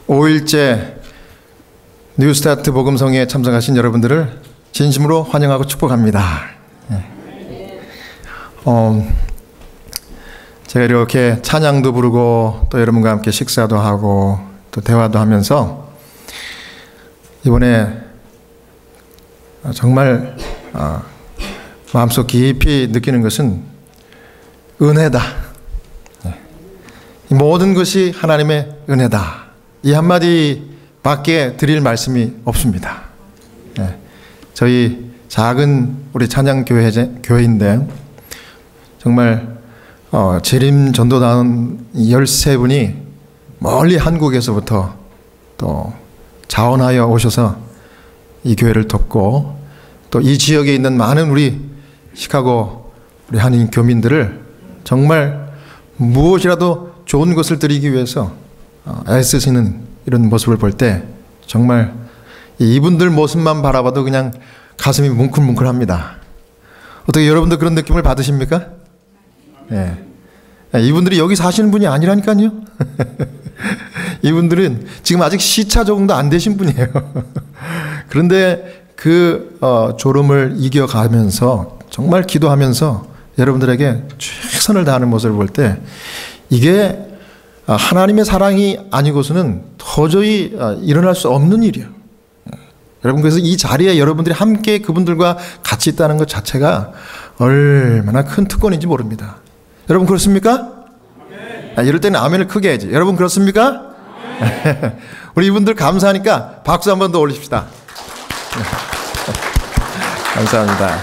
5일째 뉴스타트 복음성에 참석하신 여러분들을 진심으로 환영하고 축복합니다. 제가 이렇게 찬양도 부르고 또 여러분과 함께 식사도 하고 또 대화도 하면서 이번에 정말 마음속 깊이 느끼는 것은 은혜다. 이 모든 것이 하나님의 은혜다. 이 한마디밖에 드릴 말씀이 없습니다. 저희 작은 우리 찬양교회인데 정말 재림 전도단 13분이 멀리 한국에서부터 또 자원하여 오셔서 이 교회를 돕고 또 이 지역에 있는 많은 우리 시카고 우리 한인 교민들을 정말 무엇이라도 좋은 것을 드리기 위해서 애쓰시는 이런 모습을 볼 때 정말 이분들 모습만 바라봐도 그냥 가슴이 뭉클뭉클합니다. 어떻게 여러분도 그런 느낌을 받으십니까? 네. 이분들이 여기 사시는 분이 아니라니까요. 이분들은 지금 아직 시차 적응도 안 되신 분이에요. 그런데 그 졸음을 이겨가면서 정말 기도하면서 여러분들에게 최선을 다하는 모습을 볼 때 이게 하나님의 사랑이 아니고서는 도저히 일어날 수 없는 일이에요. 여러분, 그래서 이 자리에 여러분들이 함께 그분들과 같이 있다는 것 자체가 얼마나 큰 특권인지 모릅니다. 여러분 그렇습니까? 이럴 때는 아멘을 크게 해야지. 여러분 그렇습니까? 우리 이분들 감사하니까 박수 한 번 더 올립시다. 감사합니다.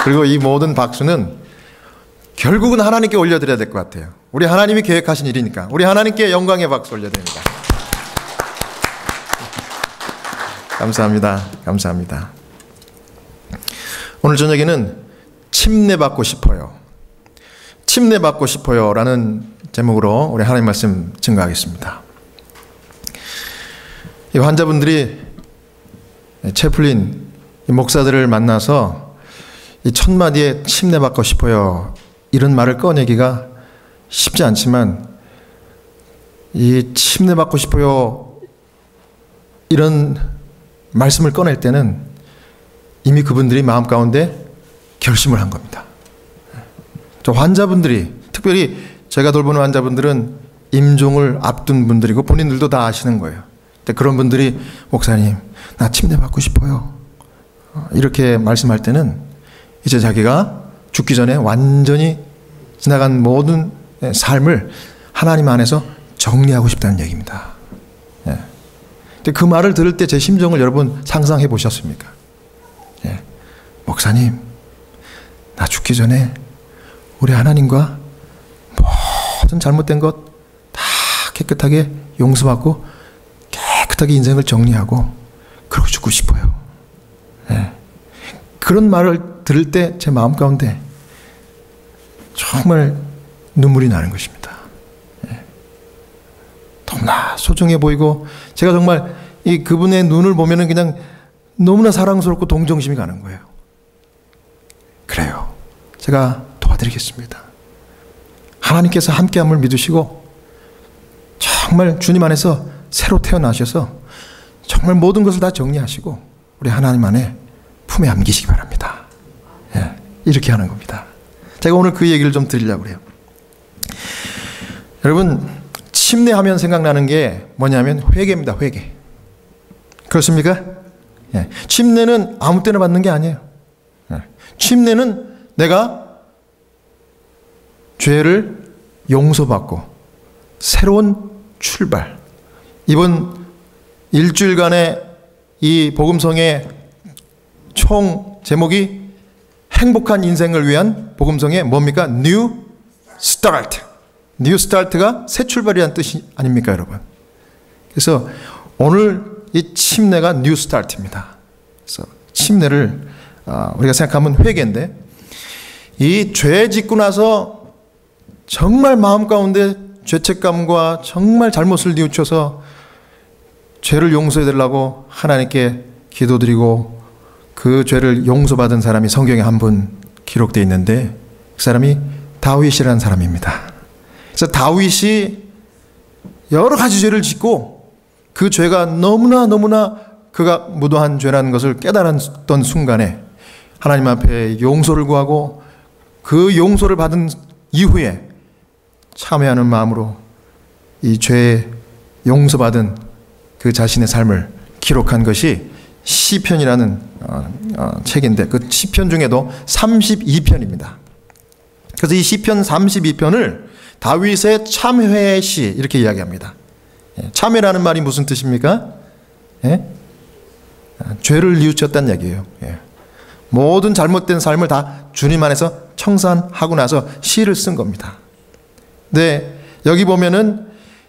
그리고 이 모든 박수는 결국은 하나님께 올려드려야 될 것 같아요. 우리 하나님이 계획하신 일이니까 우리 하나님께 영광의 박수 올려드립니다. 감사합니다. 감사합니다. 오늘 저녁에는 침례받고 싶어요. 침례받고 싶어요 라는 제목으로 우리 하나님 말씀 증거하겠습니다. 이 환자분들이 채플린 목사들을 만나서 이 첫 마디에 침례받고 싶어요 이런 말을 꺼내기가 쉽지 않지만 이 침례받고 싶어요 이런 말씀을 꺼낼 때는 이미 그분들이 마음 가운데 결심을 한 겁니다. 저 환자분들이, 특별히 제가 돌보는 환자분들은 임종을 앞둔 분들이고 본인들도 다 아시는 거예요. 근데 그런 분들이 목사님 나 침례받고 싶어요 이렇게 말씀할 때는 이제 자기가 죽기 전에 완전히 지나간 모든 삶을 하나님 안에서 정리하고 싶다는 얘기입니다. 근데 그 말을 들을 때 제 심정을 여러분 상상해 보셨습니까? 목사님 나 죽기 전에 우리 하나님과 모든 잘못된 것 다 깨끗하게 용서받고 깨끗하게 인생을 정리하고 그러고 죽고 싶어요. 그런 말을 들을 때 제 마음 가운데 정말 눈물이 나는 것입니다. 너무나 소중해 보이고 제가 정말 이 그분의 눈을 보면은 그냥 너무나 사랑스럽고 동정심이 가는 거예요. 그래요. 제가 도와드리겠습니다. 하나님께서 함께함을 믿으시고 정말 주님 안에서 새로 태어나셔서 정말 모든 것을 다 정리하시고 우리 하나님 안에 품에 안기시기 바랍니다. 이렇게 하는 겁니다. 제가 오늘 그 얘기를 좀 드리려고 그래요. 여러분 침례하면 생각나는 게 뭐냐면 회개입니다. 회개. 그렇습니까? 침례는 아무 때나 받는 게 아니에요. 침례는 내가 죄를 용서받고 새로운 출발. 이번 일주일간의 이 복음성의 총 제목이 행복한 인생을 위한 복음성의 뭡니까? New Start. New Start가 새 출발이라는 뜻이 아닙니까, 여러분? 그래서 오늘 이 침례가 New Start입니다. 그래서 침례를 우리가 생각하면 회개인데 이 죄 짓고 나서 정말 마음 가운데 죄책감과 정말 잘못을 뉘우쳐서 죄를 용서해달라고 하나님께 기도드리고 그 죄를 용서받은 사람이 성경에 한 분 기록되어 있는데 그 사람이 다윗이라는 사람입니다. 그래서 다윗이 여러 가지 죄를 짓고 그 죄가 너무나 그가 무도한 죄라는 것을 깨달았던 순간에 하나님 앞에 용서를 구하고 그 용서를 받은 이후에 참회하는 마음으로 이 죄에 용서받은 그 자신의 삶을 기록한 것이 시편이라는 책인데, 그 시편 중에도 32편입니다. 그래서 이 시편 32편을 다윗의 참회의 시 이렇게 이야기합니다. 참회라는 말이 무슨 뜻입니까? 죄를 뉘우쳤다는 얘기예요. 모든 잘못된 삶을 다 주님 안에서 청산하고 나서 시를 쓴 겁니다. 네, 여기 보면은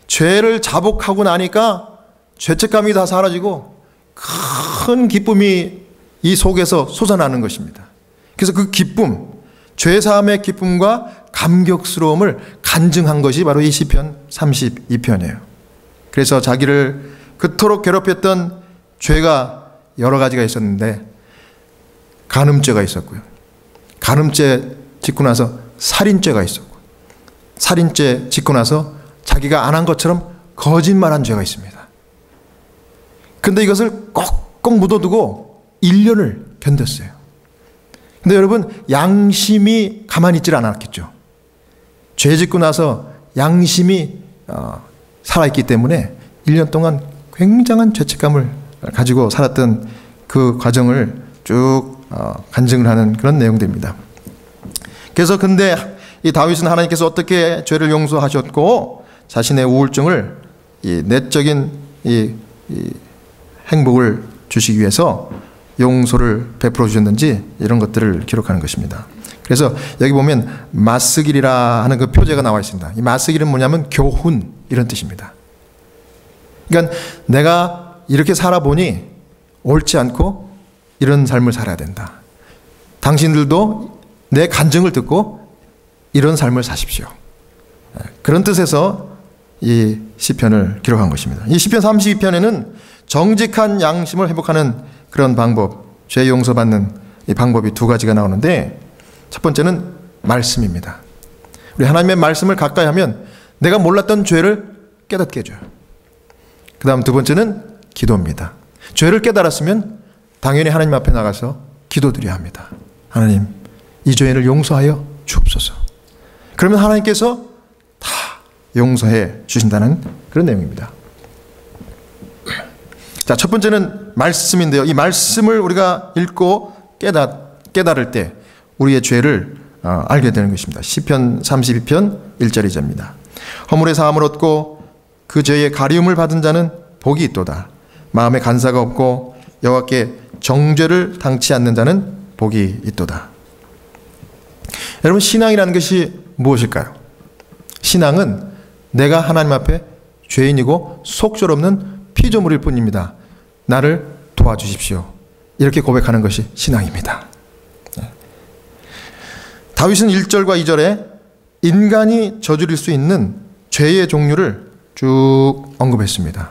죄를 자복하고 나니까 죄책감이 다 사라지고 큰 기쁨이 이 속에서 솟아나는 것입니다. 그래서 그 기쁨, 죄사함의 기쁨과 감격스러움을 간증한 것이 바로 이 시편 32편이에요. 그래서 자기를 그토록 괴롭혔던 죄가 여러 가지가 있었는데 간음죄가 있었고요. 간음죄 짓고 나서 살인죄가 있었고, 살인죄 짓고 나서 자기가 안 한 것처럼 거짓말한 죄가 있습니다. 근데 이것을 꼭꼭 묻어두고 1년을 견뎠어요. 근데 여러분, 양심이 가만히 있질 않았겠죠. 죄 짓고 나서 양심이 살아있기 때문에 1년 동안 굉장한 죄책감을 가지고 살았던 그 과정을 쭉 간증을 하는 그런 내용들입니다. 그래서 근데 이 다윗은 하나님께서 어떻게 죄를 용서하셨고 자신의 우울증을 이 내적인 이 행복을 주시기 위해서 용서를 베풀어 주셨는지 이런 것들을 기록하는 것입니다. 그래서 여기 보면 마스길이라 하는 그 표제가 나와 있습니다. 이 마스길은 뭐냐면 교훈 이런 뜻입니다. 그러니까 내가 이렇게 살아보니 옳지 않고 이런 삶을 살아야 된다. 당신들도 내 간증을 듣고 이런 삶을 사십시오. 그런 뜻에서 이 시편을 기록한 것입니다. 이 시편 32편에는 정직한 양심을 회복하는 그런 방법, 죄 용서받는 이 방법이 두 가지가 나오는데, 첫 번째는 말씀입니다. 우리 하나님의 말씀을 가까이 하면 내가 몰랐던 죄를 깨닫게 해줘요. 그 다음 두 번째는 기도입니다. 죄를 깨달았으면 당연히 하나님 앞에 나가서 기도드려야 합니다. 하나님, 이 죄를 용서하여 주옵소서. 그러면 하나님께서 다 용서해 주신다는 그런 내용입니다. 자, 첫 번째는 말씀인데요. 이 말씀을 우리가 읽고 깨달을 때 우리의 죄를 알게 되는 것입니다. 시편 32편 1절 2절입니다. 허물의 사함을 얻고 그 죄의 가리움을 받은 자는 복이 있도다. 마음에 간사가 없고 여호와께 정죄를 당치 않는 자는 복이 있도다. 여러분, 신앙이라는 것이 무엇일까요? 신앙은 내가 하나님 앞에 죄인이고 속절없는 피조물일 뿐입니다. 나를 도와주십시오. 이렇게 고백하는 것이 신앙입니다. 다윗은 1절과 2절에 인간이 저지를 수 있는 죄의 종류를 쭉 언급했습니다.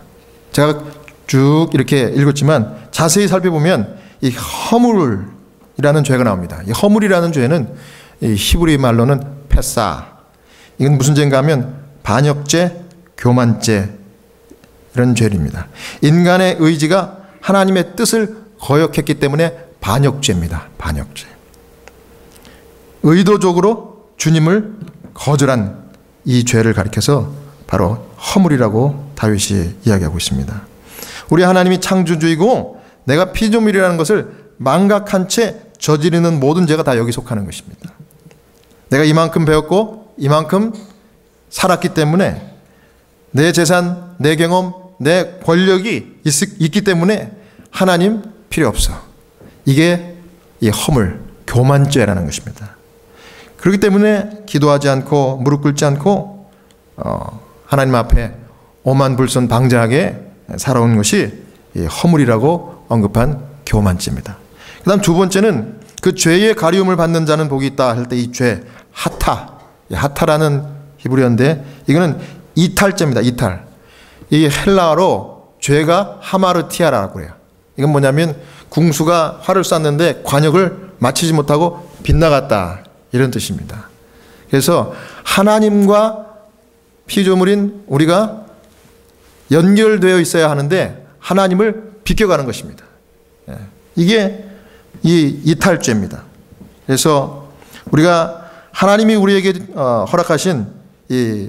제가 쭉 이렇게 읽었지만 자세히 살펴보면 이 허물이라는 죄가 나옵니다. 이 허물이라는 죄는 이 히브리 말로는 패사. 이건 무슨 죄인가 하면 반역죄, 교만죄 이런 죄입니다. 인간의 의지가 하나님의 뜻을 거역했기 때문에 반역죄입니다. 반역죄. 의도적으로 주님을 거절한 이 죄를 가리켜서 바로 허물이라고 다윗이 이야기하고 있습니다. 우리 하나님이 창조주이고 내가 피조물이라는 것을 망각한 채 저지르는 모든 죄가 다 여기 속하는 것입니다. 내가 이만큼 배웠고 이만큼 살았기 때문에 내 재산, 내 경험, 내 권력이 있기 때문에 하나님 필요 없어. 이게 이 허물, 교만죄라는 것입니다. 그렇기 때문에 기도하지 않고 무릎 꿇지 않고 하나님 앞에 오만불선 방자하게 살아온 것이 이 허물이라고 언급한 교만죄입니다. 그 다음 두 번째는 그 죄의 가리움을 받는 자는 복이 있다 할 때 이 죄, 하타. 하타라는 히브리어인데 이거는 이탈죄입니다. 이탈. 이 헬라어로 죄가 하마르티아라고 그래요. 이건 뭐냐면 궁수가 활을 쐈는데 관역을 맞추지 못하고 빗나갔다. 이런 뜻입니다. 그래서 하나님과 피조물인 우리가 연결되어 있어야 하는데 하나님을 비껴가는 것입니다. 이게 이 이탈죄입니다. 그래서 우리가 하나님이 우리에게 허락하신 이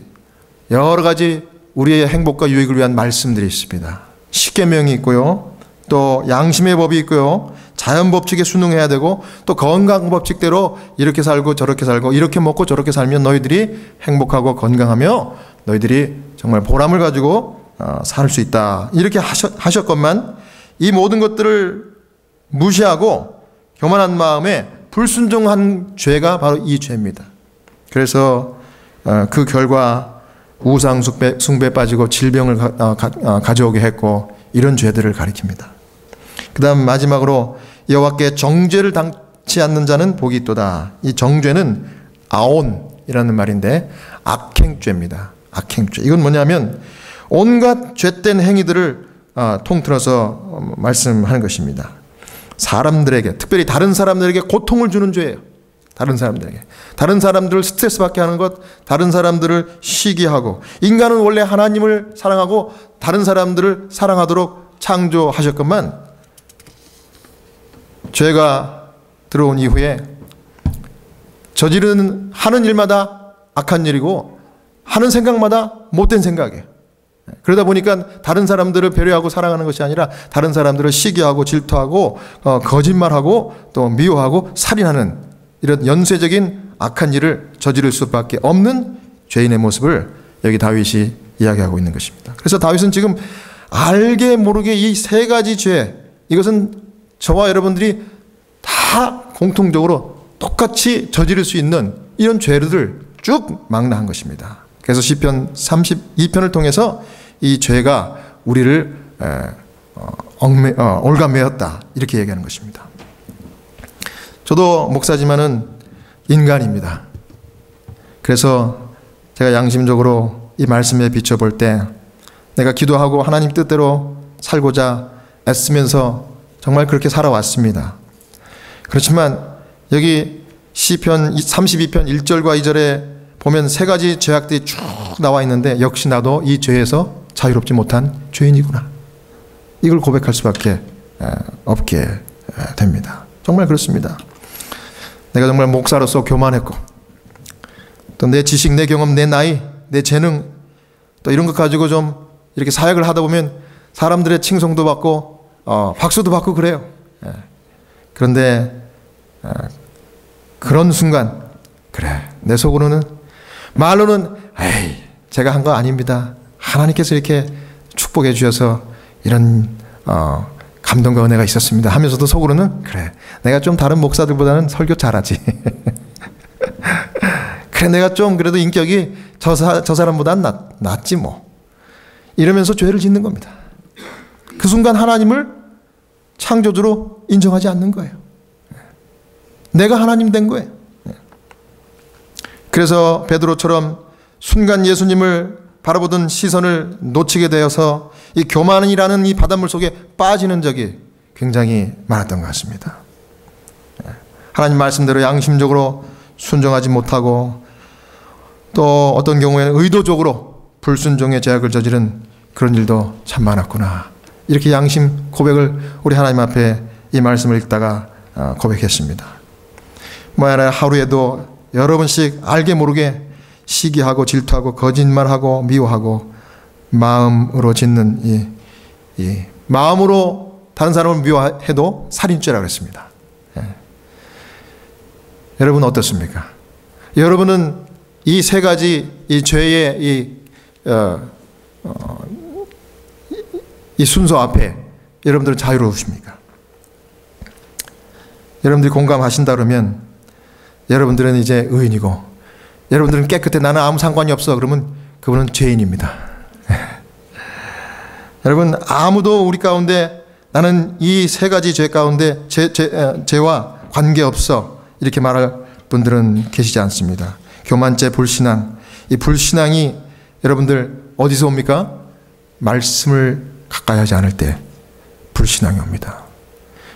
여러 가지 우리의 행복과 유익을 위한 말씀들이 있습니다. 십계명이 있고요. 또 양심의 법이 있고요. 자연 법칙에 순응해야 되고 또 건강 법칙대로 이렇게 살고 저렇게 살고 이렇게 먹고 저렇게 살면 너희들이 행복하고 건강하며 너희들이 정말 보람을 가지고 살 수 있다. 이렇게 하셨건만 이 모든 것들을 무시하고 교만한 마음에 불순종한 죄가 바로 이 죄입니다. 그래서 그 결과 우상 숭배에 빠지고 질병을 가져오게 했고 이런 죄들을 가리킵니다. 그 다음 마지막으로 여호와께 정죄를 당치 않는 자는 복이 있도다. 이 정죄는 아온이라는 말인데 악행죄입니다. 악행죄. 이건 뭐냐면 온갖 죄된 행위들을 통틀어서 말씀하는 것입니다. 사람들에게, 특별히 다른 사람들에게 고통을 주는 죄예요. 다른 사람들에게. 다른 사람들을 스트레스 받게 하는 것, 다른 사람들을 시기하고, 인간은 원래 하나님을 사랑하고 다른 사람들을 사랑하도록 창조하셨건만 죄가 들어온 이후에 하는 일마다 악한 일이고 하는 생각마다 못된 생각이에요. 그러다 보니까 다른 사람들을 배려하고 사랑하는 것이 아니라 다른 사람들을 시기하고 질투하고 거짓말하고 또 미워하고 살인하는 이런 연쇄적인 악한 일을 저지를 수밖에 없는 죄인의 모습을 여기 다윗이 이야기하고 있는 것입니다. 그래서 다윗은 지금 알게 모르게 이 세 가지 죄, 이것은 저와 여러분들이 다 공통적으로 똑같이 저지를 수 있는 이런 죄를 쭉 망라한 것입니다. 그래서 시편 32편을 통해서 이 죄가 우리를 올가매었다 이렇게 얘기하는 것입니다. 저도 목사지만은 인간입니다. 그래서 제가 양심적으로 이 말씀에 비춰볼 때 내가 기도하고 하나님 뜻대로 살고자 애쓰면서 정말 그렇게 살아왔습니다. 그렇지만 여기 시편 32편 1절과 2절에 보면 세 가지 죄악들이 쭉 나와 있는데 역시 나도 이 죄에서 자유롭지 못한 죄인이구나. 이걸 고백할 수밖에 없게 됩니다. 정말 그렇습니다. 내가 정말 목사로서 교만했고 또 내 지식, 내 경험, 내 나이, 내 재능 또 이런 것 가지고 좀 이렇게 사역을 하다 보면 사람들의 칭송도 받고 박수도 받고 그래요. 그런데 그런 순간 그래 내 속으로는 말로는 에이 제가 한 거 아닙니다. 하나님께서 이렇게 축복해 주셔서 이런 감동과 은혜가 있었습니다 하면서도 속으로는 그래 내가 좀 다른 목사들보다는 설교 잘하지. 그래 내가 좀 그래도 인격이 저 사람보다는 낫지 뭐. 이러면서 죄를 짓는 겁니다. 그 순간 하나님을 창조주로 인정하지 않는 거예요. 내가 하나님 된 거예요. 그래서 베드로처럼 순간 예수님을 바라보던 시선을 놓치게 되어서 이 교만이라는 이 바닷물 속에 빠지는 적이 굉장히 많았던 것 같습니다. 하나님 말씀대로 양심적으로 순종하지 못하고 또 어떤 경우에는 의도적으로 불순종의 죄악을 저지른 그런 일도 참 많았구나. 이렇게 양심 고백을 우리 하나님 앞에 이 말씀을 읽다가 고백했습니다. 뭐야 하루에도 여러 번씩 알게 모르게 시기하고 질투하고 거짓말하고 미워하고 마음으로 짓는 이 마음으로 다른 사람을 미워해도 살인죄라고 했습니다. 여러분 어떻습니까? 여러분은 이 세 가지 이 죄의 이 순서 앞에 여러분들은 자유로우십니까? 여러분들이 공감하신다 그러면 여러분들은 이제 의인이고 여러분들은 깨끗해 나는 아무 상관이 없어 그러면 그분은 죄인입니다. 여러분 아무도 우리 가운데 나는 이 세 가지 죄 가운데 죄와 관계없어 이렇게 말할 분들은 계시지 않습니다. 교만죄, 불신앙, 이 불신앙이 여러분들 어디서 옵니까? 말씀을 가까이 하지 않을 때 불신앙이 옵니다.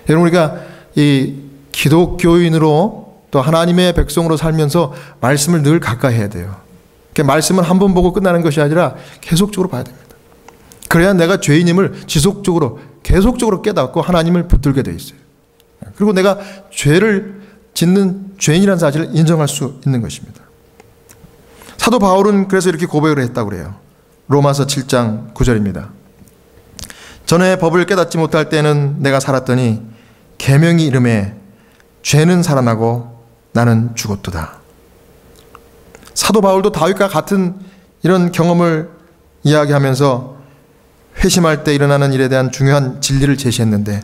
여러분 우리가 이 기독교인으로 또 하나님의 백성으로 살면서 말씀을 늘 가까이 해야 돼요. 말씀은 한 번 보고 끝나는 것이 아니라 계속적으로 봐야 됩니다. 그래야 내가 죄인임을 지속적으로 계속적으로 깨닫고 하나님을 붙들게 돼 있어요. 그리고 내가 죄를 짓는 죄인이라는 사실을 인정할 수 있는 것입니다. 사도 바울은 그래서 이렇게 고백을 했다고 그래요. 로마서 7장 9절입니다. 전에 법을 깨닫지 못할 때는 내가 살았더니 계명이 이름에 죄는 살아나고 나는 죽었도다. 사도 바울도 다윗과 같은 이런 경험을 이야기하면서 회심할 때 일어나는 일에 대한 중요한 진리를 제시했는데,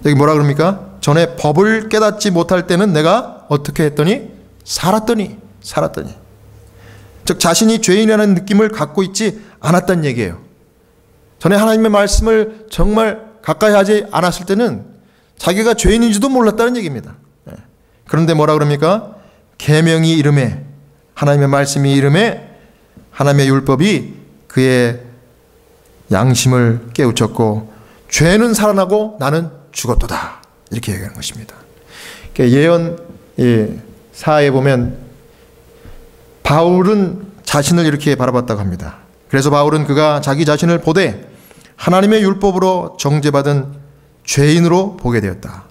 여기 뭐라 그럽니까? 전에 법을 깨닫지 못할 때는 내가 어떻게 했더니 살았더니. 즉 자신이 죄인이라는 느낌을 갖고 있지 않았다는 얘기예요. 전에 하나님의 말씀을 정말 가까이 하지 않았을 때는 자기가 죄인인지도 몰랐다는 얘기입니다. 그런데 뭐라 그럽니까? 계명이 이름에, 하나님의 말씀이 이름에, 하나님의 율법이 그의 양심을 깨우쳤고 죄는 살아나고 나는 죽었도다. 이렇게 얘기하는 것입니다. 예언 사에 보면 바울은 자신을 이렇게 바라봤다고 합니다. 그래서 바울은 그가 자기 자신을 보되 하나님의 율법으로 정죄받은 죄인으로 보게 되었다.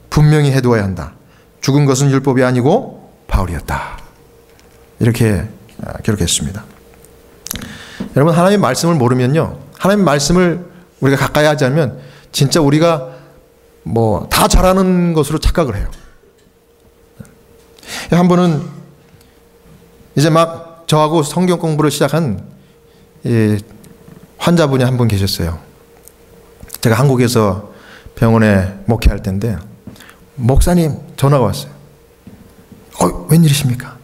분명히 해두어야 한다. 죽은 것은 율법이 아니고 바울이었다. 이렇게 기록했습니다. 여러분, 하나님의 말씀을 모르면요, 하나님의 말씀을 우리가 가까이 하지 않으면 진짜 우리가 뭐 다 잘하는 것으로 착각을 해요. 한 번은 이제 막 저하고 성경 공부를 시작한 환자분이 한 분 계셨어요. 제가 한국에서 병원에 목회할 때인데 목사님 전화가 왔어요. 웬일이십니까?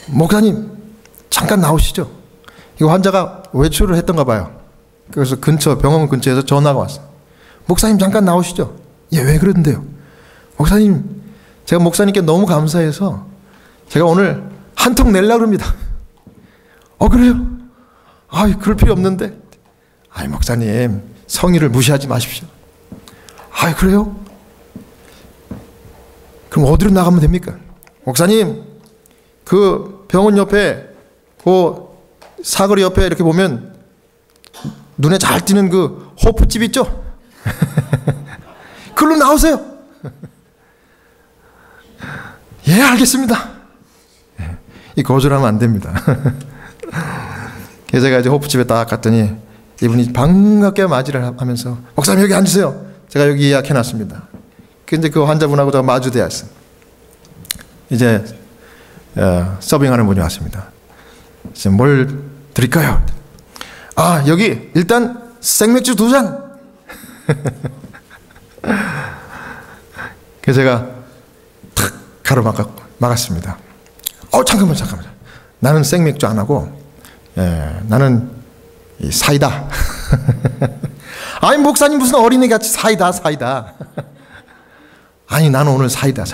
목사님 잠깐 나오시죠. 이거 환자가 외출을 했던가 봐요. 그래서 병원 근처에서 전화가 왔어요. 목사님 잠깐 나오시죠. 예, 왜 그러는데요? 목사님, 제가 목사님께 너무 감사해서 제가 오늘 한 통 내려고 합니다. 그래요? 그럴 필요 없는데. 목사님, 성의를 무시하지 마십시오. 그래요? 그럼 어디로 나가면 됩니까? 목사님, 그 병원 옆에, 그 사거리 옆에 이렇게 보면 눈에 잘 띄는 그 호프집 있죠? 그걸로 나오세요. 예, 알겠습니다. 이 거절하면 안 됩니다. 그래서 제가 이제 호프집에 딱 갔더니 이분이 반갑게 맞이를 하면서 목사님 여기 앉으세요. 제가 여기 예약해놨습니다. 근데 그 환자분하고 제가 마주대었어요. 이제 서빙하는 분이 왔습니다. 이제 뭘 드릴까요? 여기 일단 생맥주 2잔. 그래서 제가 탁 가로막았습니다. 잠깐만. 나는 생맥주 안 하고, 나는 사이다. 목사님 무슨 어린이같이 사이다. 나는 오늘 사이다.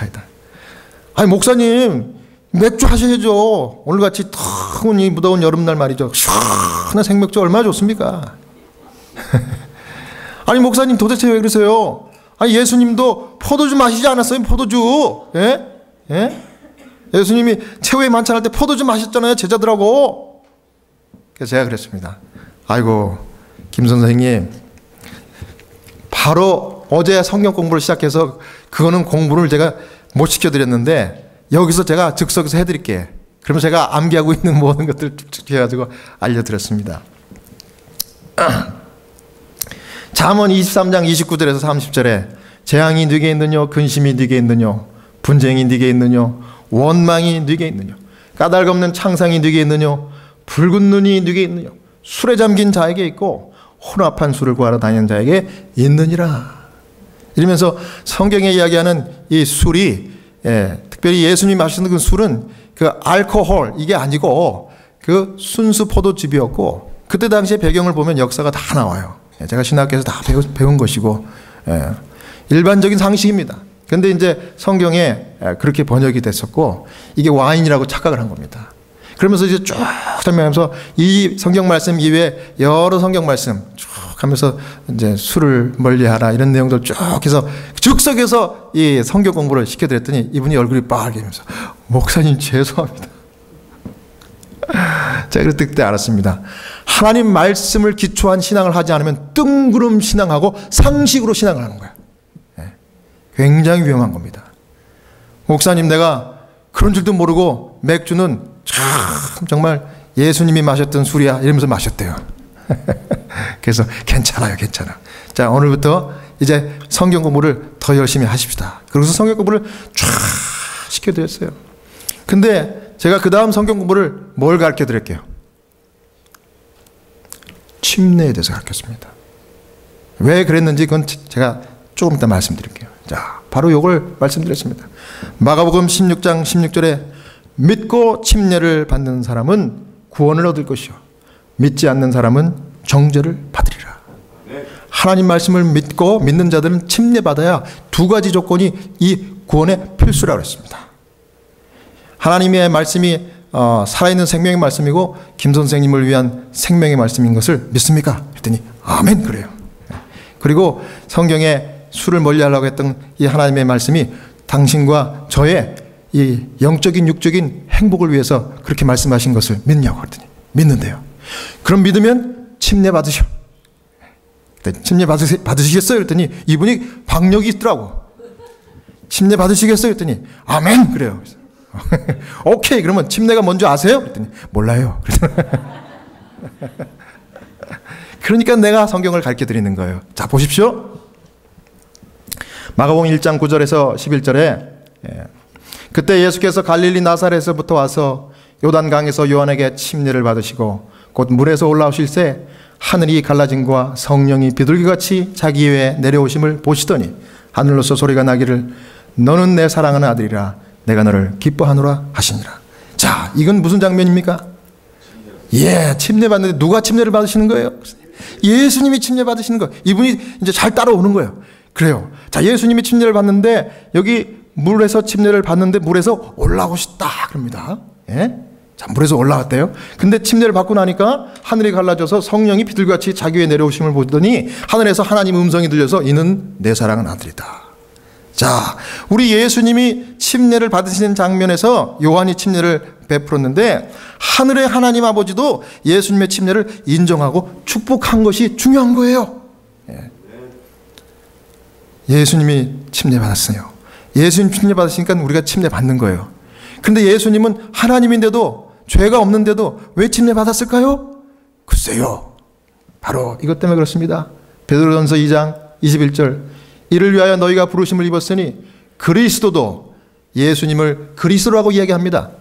목사님 맥주 하셔야죠. 오늘같이 더운 이 무더운 여름날 말이죠. 시원한 생맥주 얼마나 좋습니까? 목사님 도대체 왜 그러세요? 예수님도 포도주 마시지 않았어요? 포도주. 예? 예수님이 최후의 만찬할 때 포도주 마셨잖아요, 제자들하고. 그래서 제가 그랬습니다. 김 선생님, 바로 어제 성경 공부를 시작해서 그거는 공부를 제가 못 시켜드렸는데 여기서 제가 즉석에서 해드릴게. 그러면 제가 암기하고 있는 모든 것들을 툭툭 해가지고 알려드렸습니다. 잠언 23장 29절에서 30절에 재앙이 네게 있느뇨, 근심이 네게 있느뇨, 분쟁이 네게 있느뇨, 원망이 네게 있느뇨, 까닭 없는 창상이 네게 있느뇨, 붉은 눈이 네게 있느뇨, 술에 잠긴 자에게 있고 혼합한 술을 구하러 다니는 자에게 있느니라. 이러면서 성경에 이야기하는 이 술이, 특별히 예수님이 마시는 그 술은 그 알코올 이게 아니고 그 순수 포도즙이었고, 그때 당시의 배경을 보면 역사가 다 나와요. 제가 신학교에서 다 배운 것이고, 일반적인 상식입니다. 근데 이제 성경에 그렇게 번역이 됐었고, 이게 와인이라고 착각을 한 겁니다. 그러면서 이제 쭉 설명하면서 이 성경 말씀 이외에 여러 성경 말씀 쭉 하면서 이제 술을 멀리하라 이런 내용들 쭉 해서 즉석에서 이 성경 공부를 시켜드렸더니 이분이 얼굴이 빨개지면서 목사님 죄송합니다. 제가 그때 알았습니다. 하나님 말씀을 기초한 신앙을 하지 않으면 뜬구름 신앙하고 상식으로 신앙을 하는 거야. 굉장히 위험한 겁니다. 목사님, 내가 그런 줄도 모르고 맥주는 참 정말 예수님이 마셨던 술이야 이러면서 마셨대요. 그래서 괜찮아요, 괜찮아. 자, 오늘부터 이제 성경 공부를 더 열심히 하십시다. 그래서 성경 공부를 쫙 시켜드렸어요. 근데 제가 그 다음 성경 공부를 뭘 가르쳐 드릴게요? 침례에 대해서 가르쳤습니다. 왜 그랬는지 그건 제가 조금 이따 말씀드릴게요. 자, 바로 이걸 말씀드렸습니다. 마가복음 16장 16절에 믿고 침례를 받는 사람은 구원을 얻을 것이요 믿지 않는 사람은 정죄를 받으리라. 하나님 말씀을 믿고 믿는 자들은 침례받아야 두 가지 조건이 이 구원의 필수라고 했습니다. 하나님의 말씀이 살아있는 생명의 말씀이고 김 선생님을 위한 생명의 말씀인 것을 믿습니까? 했더니 아멘 그래요. 그리고 성경에 술을 멀리하려고 했던 이 하나님의 말씀이 당신과 저의 이 영적인 육적인 행복을 위해서 그렇게 말씀하신 것을 믿냐고 그랬더니 믿는데요. 그럼 믿으면 침례 받으셔. 침례 받으시겠어요? 그랬더니 이분이 박력이 있더라고. 침례 받으시겠어요? 그랬더니 아멘 그래요. 오케이, 그러면 침례가 뭔지 아세요? 그랬더니 몰라요. 그러니까 내가 성경을 가르쳐 드리는 거예요. 자, 보십시오. 마가복음 1장 9절에서 11절에 그때 예수께서 갈릴리 나사렛에서부터 와서 요단강에서 요한에게 침례를 받으시고 곧 물에서 올라오실새 하늘이 갈라짐과 성령이 비둘기같이 자기 위에 내려오심을 보시더니 하늘로서 소리가 나기를 너는 내 사랑하는 아들이라 내가 너를 기뻐하노라 하시니라. 자, 이건 무슨 장면입니까? 예, 침례 받는데 누가 침례를 받으시는 거예요? 예수님이 침례 받으시는 거예요. 이분이 이제 잘 따라오는 거예요. 그래요. 자, 예수님이 침례를 받는데 여기 물에서 침례를 받는데 물에서 올라오셨다 그럽니다. 예? 자, 물에서 올라왔대요. 근데 침례를 받고 나니까 하늘이 갈라져서 성령이 비둘기같이 자기 위에 내려오심을 보더니 하늘에서 하나님 음성이 들려서 이는 내 사랑하는 아들이다. 자, 우리 예수님이 침례를 받으시는 장면에서 요한이 침례를 베풀었는데 하늘의 하나님 아버지도 예수님의 침례를 인정하고 축복한 것이 중요한 거예요. 예수님이 침례 받았어요. 예수님 침례 받으시니까 우리가 침례 받는 거예요. 근데 예수님은 하나님인데도 죄가 없는데도 왜 침례 받았을까요? 글쎄요. 바로 이것 때문에 그렇습니다. 베드로전서 2장 21절 이를 위하여 너희가 부르심을 입었으니 그리스도도 예수님을 그리스도라고 이야기합니다.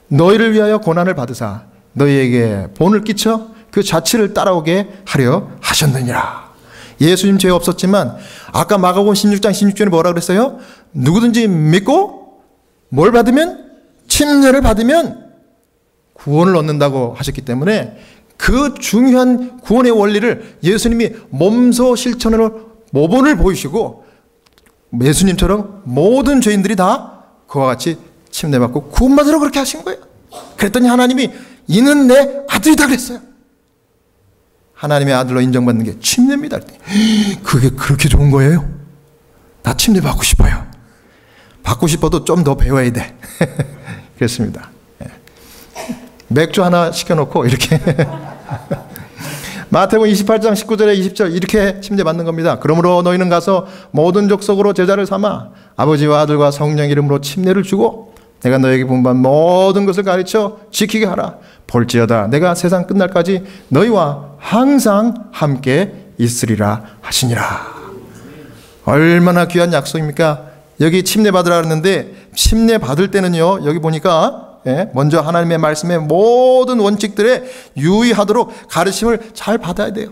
너희를 위하여 고난을 받으사 너희에게 본을 끼쳐 그 자취를 따라오게 하려 하셨느니라. 예수님 죄 없었지만 아까 마가복음 16장 16절에 뭐라 그랬어요? 누구든지 믿고 뭘 받으면? 침례를 받으면 구원을 얻는다고 하셨기 때문에 그 중요한 구원의 원리를 예수님이 몸소 실천으로 모본을 보이시고 예수님처럼 모든 죄인들이 다 그와 같이 침례받고 구원받으라고 그렇게 하신 거예요. 그랬더니 하나님이 이는 내 아들이다 그랬어요. 하나님의 아들로 인정받는 게 침례입니다. 그게 그렇게 좋은 거예요? 나 침례 받고 싶어요. 받고 싶어도 좀 더 배워야 돼. 그랬습니다. 맥주 하나 시켜놓고 이렇게 마태복음 28장 19절에 20절 이렇게 침례 받는 겁니다. 그러므로 너희는 가서 모든 족속으로 제자를 삼아 아버지와 아들과 성령 이름으로 침례를 주고 내가 너에게 분부한 모든 것을 가르쳐 지키게 하라. 볼지어다 내가 세상 끝날까지 너희와 항상 함께 있으리라 하시니라. 얼마나 귀한 약속입니까? 여기 침례 받으라 그랬는데 침례 받을 때는요, 여기 보니까 먼저 하나님의 말씀의 모든 원칙들에 유의하도록 가르침을 잘 받아야 돼요.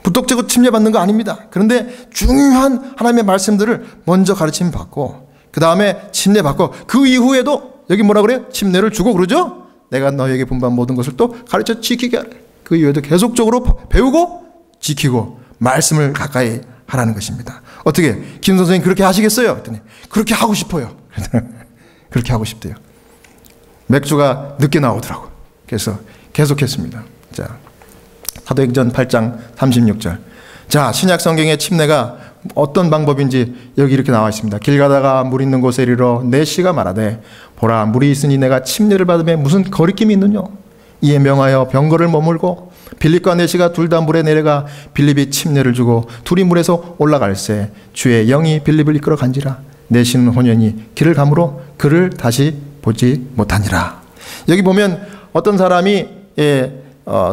부떡지고 침례 받는 거 아닙니다. 그런데 중요한 하나님의 말씀들을 먼저 가르침 받고 그 다음에 침례 받고 그 이후에도 여기 뭐라 그래요? 침례를 주고 그러죠? 내가 너에게 분부한 모든 것을 또 가르쳐 지키게 하라. 그 이후에도 계속적으로 배우고 지키고 말씀을 가까이 하라는 것입니다. 어떻게? 김 선생님 그렇게 하시겠어요? 그랬더니 그렇게 하고 싶어요. 그렇게 하고 싶대요. 맥주가 늦게 나오더라고요. 그래서 계속했습니다. 자, 사도행전 8장 36절. 자, 신약 성경의 침례가 어떤 방법인지 여기 이렇게 나와 있습니다. 길 가다가 물 있는 곳에 이르러 내 씨가 말하되 보라 물이 있으니 내가 침례를 받으면 무슨 거리낌이 있느냐. 이에 명하여 병거를 머물고 빌립과 네시가 둘 다 물에 내려가 빌립이 침례를 주고 둘이 물에서 올라갈새 주의 영이 빌립을 이끌어 간지라. 네시는 혼연히 길을 가므로 그를 다시 보지 못하니라. 여기 보면 어떤 사람이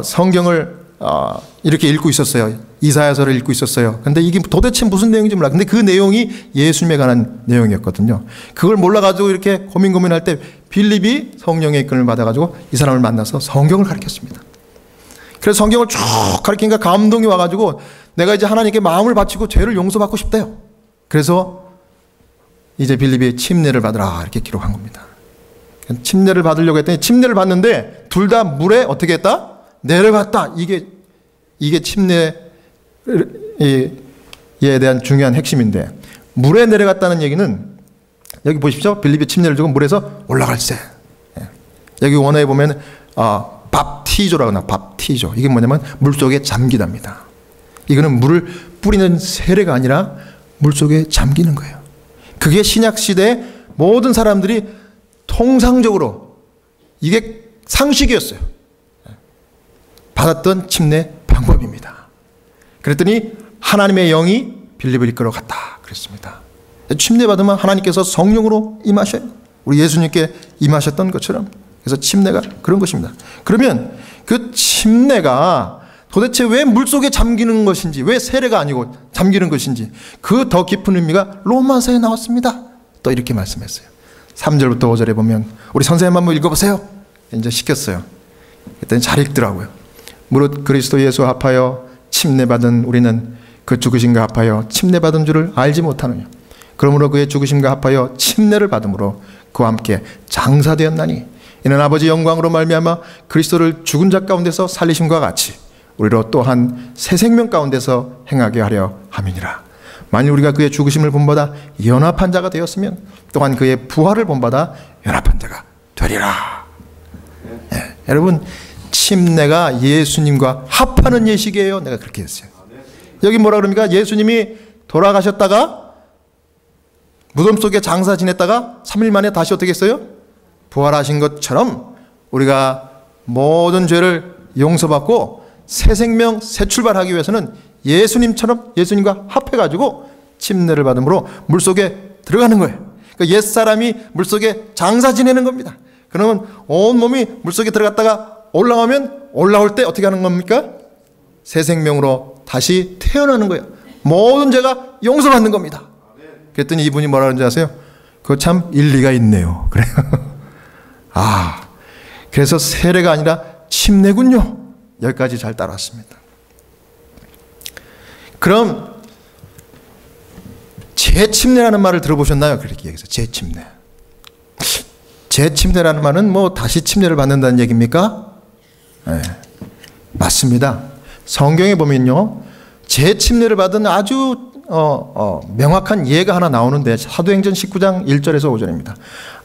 성경을 이렇게 읽고 있었어요. 이사야서를 읽고 있었어요. 근데 이게 도대체 무슨 내용인지 몰라. 근데 그 내용이 예수님에 관한 내용이었거든요. 그걸 몰라가지고 이렇게 고민할 때 빌립이 성령의 이끌림을 받아가지고 이 사람을 만나서 성경을 가르쳤습니다. 그래서 성경을 쭉 가르치니까 감동이 와가지고 내가 이제 하나님께 마음을 바치고 죄를 용서받고 싶대요. 그래서 이제 빌립이 침례를 받으라 이렇게 기록한 겁니다. 침례를 받으려고 했더니 침례를 받는데 둘 다 물에 어떻게 했다? 내려갔다. 이게 침례에 대한 중요한 핵심인데, 물에 내려갔다는 얘기는 여기 보십시오. 빌립이 침례를 주고 물에서 올라갈새. 여기 원어에 보면 밥티조라고 나와. 밥티조. 이게 뭐냐면 물속에 잠기답니다. 이거는 물을 뿌리는 세례가 아니라 물속에 잠기는 거예요. 그게 신약시대에 모든 사람들이 통상적으로 이게 상식이었어요. 받았던 침례 방법입니다. 그랬더니 하나님의 영이 빌립을 이끌어 갔다 그랬습니다. 침례 받으면 하나님께서 성령으로 임하셔요. 우리 예수님께 임하셨던 것처럼. 그래서 침례가 그런 것입니다. 그러면 그 침례가 도대체 왜 물속에 잠기는 것인지, 왜 세례가 아니고 잠기는 것인지, 그 더 깊은 의미가 로마서에 나왔습니다. 또 이렇게 말씀했어요. 3절부터 5절에 보면, 우리 선생님 한번 읽어보세요. 이제 시켰어요. 그랬더니 잘 읽더라고요. 무릇 그리스도 예수 합하여 침례받은 우리는 그 죽으심과 합하여 침례받은 줄을 알지 못하느냐. 그러므로 그의 죽으심과 합하여 침례를 받음으로 그와 함께 장사되었나니 이는 아버지 영광으로 말미암아 그리스도를 죽은 자 가운데서 살리심과 같이 우리로 또한 새 생명 가운데서 행하게 하려 함이니라. 만일 우리가 그의 죽으심을 본받아 연합한 자가 되었으면 또한 그의 부활을 본받아 연합한 자가 되리라. 네, 여러분, 침례가 예수님과 합하는 예식이에요. 내가 그렇게 했어요. 여기 뭐라 그럽니까? 예수님이 돌아가셨다가 무덤 속에 장사 지냈다가 3일 만에 다시 어떻게 했어요? 부활하신 것처럼 우리가 모든 죄를 용서받고 새 생명, 새 출발하기 위해서는 예수님처럼 예수님과 합해가지고 침례를 받음으로 물속에 들어가는 거예요. 그러니까 옛사람이 물속에 장사 지내는 겁니다. 그러면 온몸이 물속에 들어갔다가 올라오면 올라올 때 어떻게 하는 겁니까? 새 생명으로 다시 태어나는 거예요. 모든 죄가 용서받는 겁니다. 그랬더니 이분이 뭐라 그러는지 아세요? 그거 참 일리가 있네요. 그래요. 그래서 세례가 아니라 침례군요. 여기까지 잘 따라왔습니다. 그럼 재침례라는 말을 들어보셨나요? 그렇게 얘기해서 재침례. 재침례라는 말은 뭐 다시 침례를 받는다는 얘기입니까? 네, 맞습니다. 성경에 보면요, 재침례를 받은 아주 명확한 예가 하나 나오는데 사도행전 19장 1절에서 5절입니다.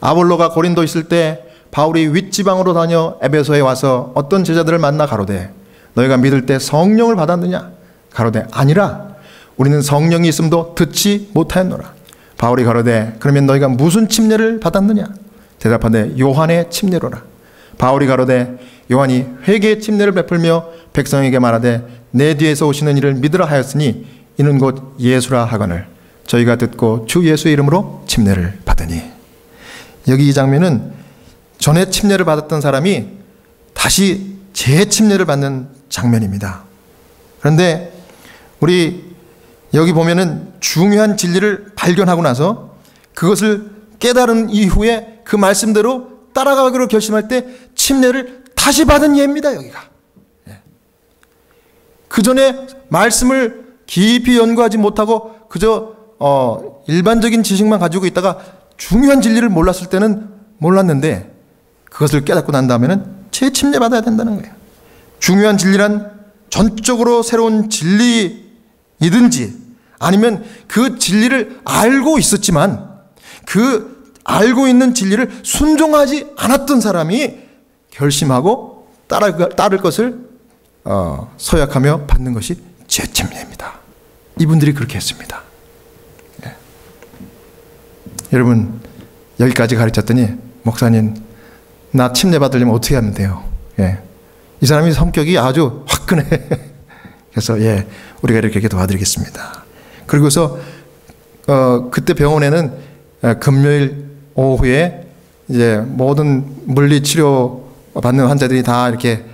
아볼로가 고린도 있을 때 바울이 윗지방으로 다녀 에베소에 와서 어떤 제자들을 만나 가로되 너희가 믿을 때 성령을 받았느냐? 가로되 아니라 우리는 성령이 있음도 듣지 못하였노라. 바울이 가로되 그러면 너희가 무슨 침례를 받았느냐? 대답하되 요한의 침례로라. 바울이 가로되 요한이 회개의 침례를 베풀며 백성에게 말하되 내 뒤에서 오시는 이를 믿으라 하였으니 이는 곧 예수라 하거늘 저희가 듣고 주 예수의 이름으로 침례를 받으니. 여기 이 장면은 전에 침례를 받았던 사람이 다시 재침례를 받는 장면입니다. 그런데 우리 여기 보면은 중요한 진리를 발견하고 나서 그것을 깨달은 이후에 그 말씀대로 따라가기로 결심할 때 침례를 다시 받은 예입니다. 여기가. 그 전에 말씀을 깊이 연구하지 못하고 그저 일반적인 지식만 가지고 있다가 중요한 진리를 몰랐을 때는 몰랐는데 그것을 깨닫고 난 다음에는 재침례 받아야 된다는 거예요. 중요한 진리란 전적으로 새로운 진리이든지 아니면 그 진리를 알고 있었지만 그 알고 있는 진리를 순종하지 않았던 사람이 결심하고 따를 것을 서약하며 받는 것이 재침례입니다. 이분들이 그렇게 했습니다. 네. 여러분, 여기까지 가르쳤더니 목사님 나 침례 받으려면 어떻게 하면 돼요? 예. 이 사람이 성격이 아주 화끈해. 그래서 예, 우리가 이렇게 도와드리겠습니다. 그리고서 그때 병원에는 금요일 오후에 이제 모든 물리치료 받는 환자들이 다 이렇게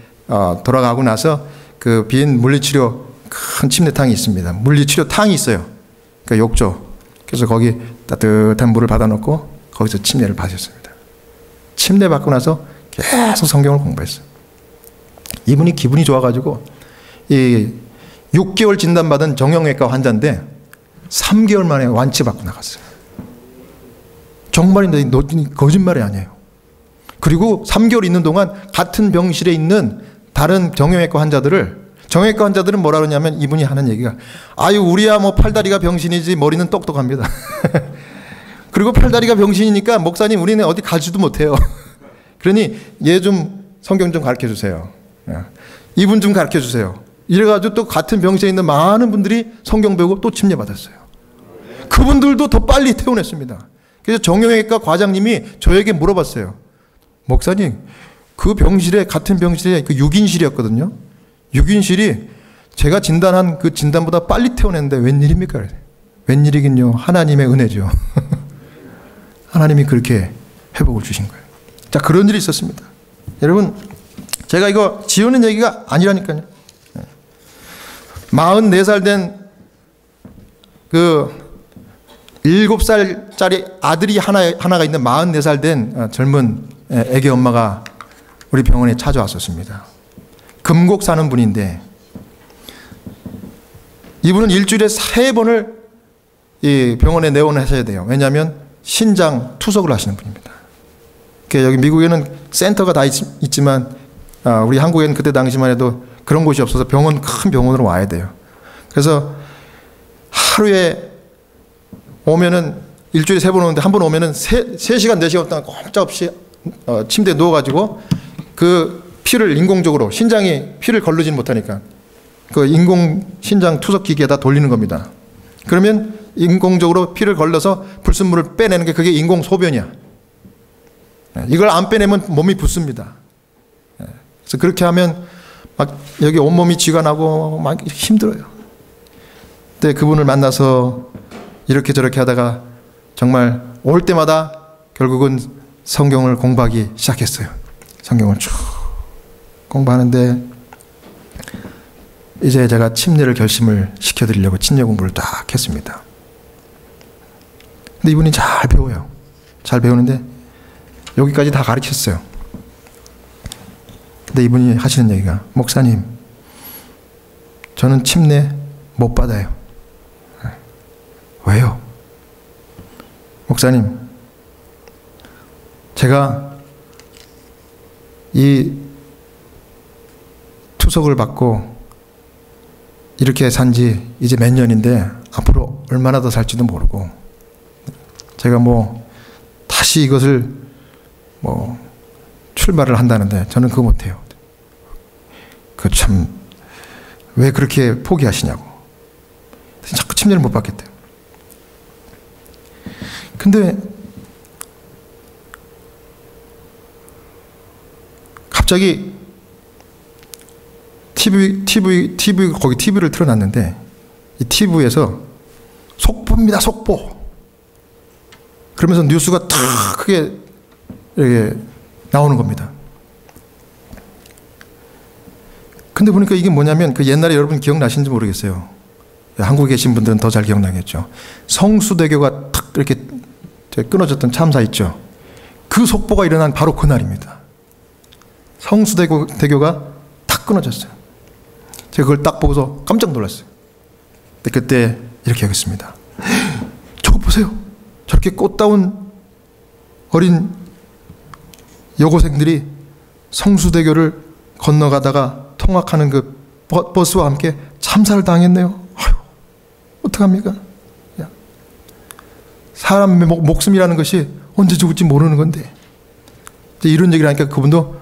돌아가고 나서 그 빈 물리치료 큰 침대탕이 있습니다. 물리치료탕이 있어요. 그러니까 욕조. 그래서 거기 따뜻한 물을 받아놓고 거기서 침례를 받으셨습니다. 침례 받고 나서 계속 성경을 공부했어요. 이분이 기분이 좋아가지고 이 6개월 진단받은 정형외과 환자인데 3개월 만에 완치받고 나갔어요. 정말인데 거짓말이 아니에요. 그리고 3개월 있는 동안 같은 병실에 있는 다른 정형외과 환자들을, 정형외과 환자들은 뭐라 그러냐면 이분이 하는 얘기가, 아유 우리야 뭐 팔다리가 병신이지 머리는 똑똑합니다. 그리고 팔다리가 병신이니까 목사님 우리는 어디 가지도 못해요. 그러니 얘 좀 성경 좀 가르쳐 주세요. 이분 좀 가르쳐 주세요. 이래가지고 또 같은 병실에 있는 많은 분들이 성경 배우고 또 침례받았어요. 그분들도 더 빨리 퇴원했습니다. 그래서 정형외과 과장님이 저에게 물어봤어요. 목사님, 그 병실에, 같은 병실에 그 6인실이었거든요. 6인실이 제가 진단한 그 진단보다 빨리 퇴원했는데 웬일입니까? 웬일이긴요. 하나님의 은혜죠. 하나님이 그렇게 회복을 주신 거예요. 자, 그런 일이 있었습니다. 여러분, 제가 이거 지우는 얘기가 아니라니까요. 44살 된 그 7살짜리 아들이 하나가 있는 44살 된 젊은 애기 엄마가 우리 병원에 찾아왔었습니다. 금곡 사는 분인데 이분은 일주일에 3번을 이 병원에 내원하셔야 돼요. 왜냐하면 신장 투석을 하시는 분입니다. 여기 미국에는 센터가 다 있지만 우리 한국에는 그때 당시만 해도 그런 곳이 없어서 큰 병원으로 와야 돼요. 그래서 하루에 오면은 일주일에 3번 오는데 한 번 오면은 3시간 4시간 동안 꼼짝없이 침대에 누워가지고 그 피를 인공적으로, 신장이 피를 거르지는 못하니까 그 인공 신장 투석 기기에다 돌리는 겁니다. 그러면 인공적으로 피를 걸러서 불순물을 빼내는 게 그게 인공 소변이야. 이걸 안 빼내면 몸이 붓습니다. 그래서 그렇게 하면 막 여기 온몸이 쥐가 나고 막 힘들어요. 근데 그분을 만나서 이렇게 저렇게 하다가 정말 올 때마다 결국은 성경을 공부하기 시작했어요. 성경을 쭉 공부하는데 이제 제가 침례를 결심을 시켜드리려고 침례 공부를 딱 했습니다. 근데 이분이 잘 배워요. 잘 배우는데 여기까지 다 가르쳤어요. 근데 이분이 하시는 얘기가, 목사님, 저는 침례 못 받아요. 왜요? 목사님, 제가 이 투석을 받고 이렇게 산지 이제 몇 년인데 앞으로 얼마나 더 살지도 모르고 제가 뭐 다시 이것을 뭐 출발을 한다는데 저는 그거 못해요. 그 참 왜 그렇게 포기하시냐고. 자꾸 침례를 못 받겠대요. 근데 갑자기 거기 TV를 틀어놨는데 이 TV에서 속보입니다, 속보. 그러면서 뉴스가 탁 크게 이렇게 나오는 겁니다. 근데 보니까 이게 뭐냐면 그 옛날에 여러분 기억나시는지 모르겠어요. 한국에 계신 분들은 더 잘 기억나겠죠. 성수대교가 탁 이렇게 끊어졌던 참사 있죠. 그 속보가 일어난 바로 그날입니다. 성수대교가 탁 끊어졌어요. 제가 그걸 딱 보고서 깜짝 놀랐어요. 근데 그때 이렇게 하겠습니다. 저거 보세요. 저렇게 꽃다운 어린 여고생들이 성수대교를 건너가다가 통학하는 그 버스와 함께 참사를 당했네요. 아유, 어떡합니까? 사람의 목숨이라는 것이 언제 죽을지 모르는 건데. 이런 얘기를 하니까 그분도